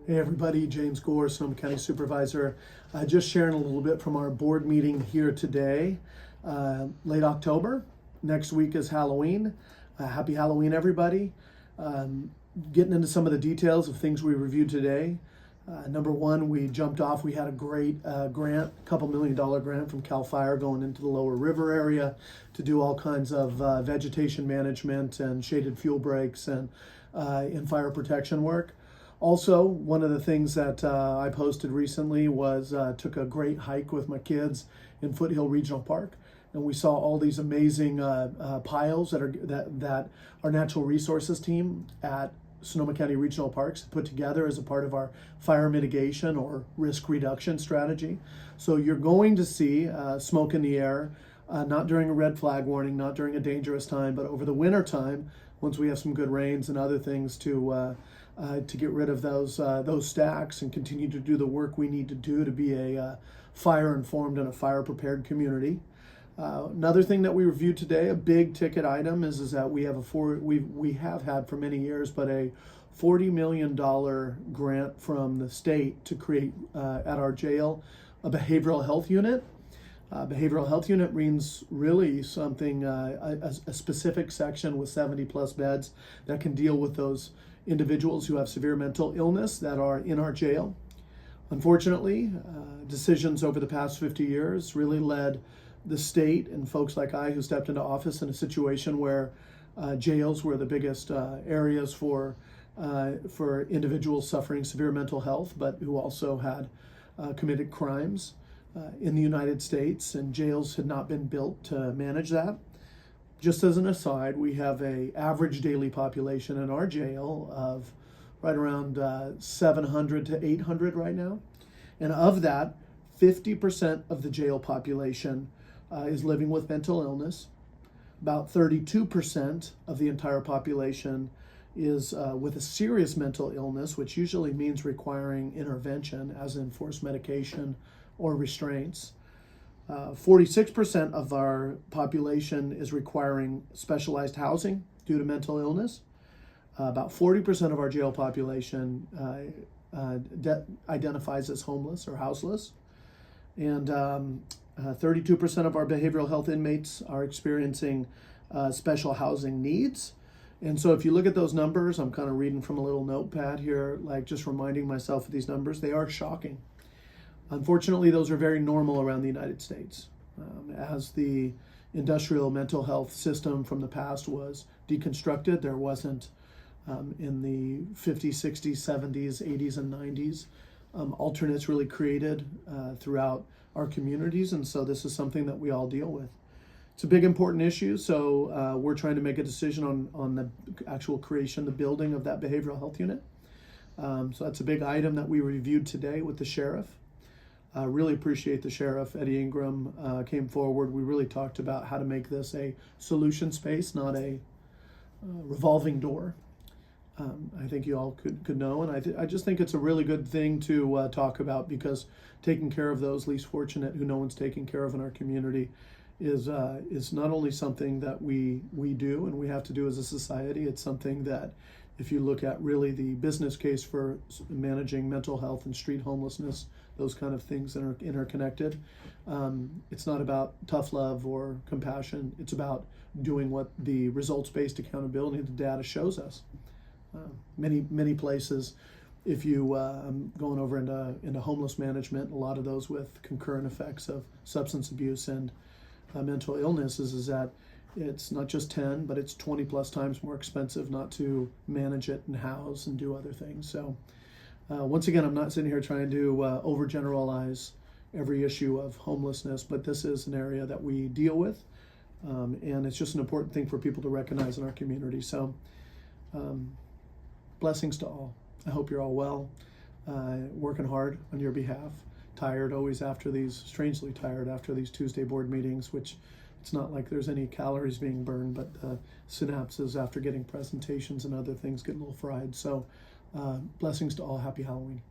Hey everybody, James Gore, Sonoma County Supervisor. Just sharing a little bit from our board meeting here today. Late October, next week is Halloween. Happy Halloween, everybody. Getting into some of the details of things we reviewed today. Number one, we jumped off. We had a great grant, $2 million grant from CAL FIRE going into the lower river area to do all kinds of vegetation management and shaded fuel breaks and in fire protection work. Also, one of the things that I posted recently was took a great hike with my kids in Foothill Regional Park, and we saw all these amazing piles that our natural resources team at Sonoma County Regional Parks put together as a part of our fire mitigation or risk reduction strategy. So you're going to see smoke in the air, not during a red flag warning, not during a dangerous time, but over the winter time, once we have some good rains and other things to get rid of those stacks and continue to do the work we need to do to be a fire-informed and a fire-prepared community. Another thing that we reviewed today, a big ticket item, is that we have had for many years, but a $40 million grant from the state to create at our jail a behavioral health unit. Behavioral health unit means really something, a specific section with 70 plus beds that can deal with those individuals who have severe mental illness that are in our jail. Unfortunately, decisions over the past 50 years really led the state and folks like I who stepped into office in a situation where jails were the biggest areas for individuals suffering severe mental health, but who also had committed crimes in the United States, and jails had not been built to manage that. Just as an aside, we have an average daily population in our jail of right around 700 to 800 right now. And of that, 50% of the jail population is living with mental illness. About 32% of the entire population is with a serious mental illness, which usually means requiring intervention, as in forced medication or restraints. 46% of our population is requiring specialized housing due to mental illness. About 40% of our jail population identifies as homeless or houseless. And 32% of our behavioral health inmates are experiencing special housing needs. And so if you look at those numbers, I'm kind of reading from a little notepad here, like just reminding myself of these numbers, they are shocking. Unfortunately, those are very normal around the United States. As the industrial mental health system from the past was deconstructed, there wasn't in the 50s, 60s, 70s, 80s, and 90s alternates really created throughout our communities, and so this is something that we all deal with. It's a big important issue, so we're trying to make a decision on the actual creation, the building of that behavioral health unit. So that's a big item that we reviewed today with the sheriff. Really appreciate the sheriff, Eddie Ingram, came forward. We really talked about how to make this a solution space, not a revolving door. I think you all could know, and I just think it's a really good thing to talk about, because taking care of those least fortunate who no one's taking care of in our community is not only something that we do and we have to do as a society. It's something that, if you look at really the business case for managing mental health and street homelessness, those kind of things that are interconnected, it's not about tough love or compassion. It's about doing what the results-based accountability of the data shows us. Many places, if you I'm going over into homeless management, a lot of those with concurrent effects of substance abuse and mental illness, is that it's not just 10, but it's 20 plus times more expensive not to manage it and house and do other things. So once again, I'm not sitting here trying to overgeneralize every issue of homelessness, but this is an area that we deal with, and it's just an important thing for people to recognize in our community. So blessings to all. I hope you're all well, working hard on your behalf. Tired always after these, strangely tired after these Tuesday board meetings, which it's not like there's any calories being burned, but synapses after getting presentations and other things get a little fried. So blessings to all. Happy Halloween.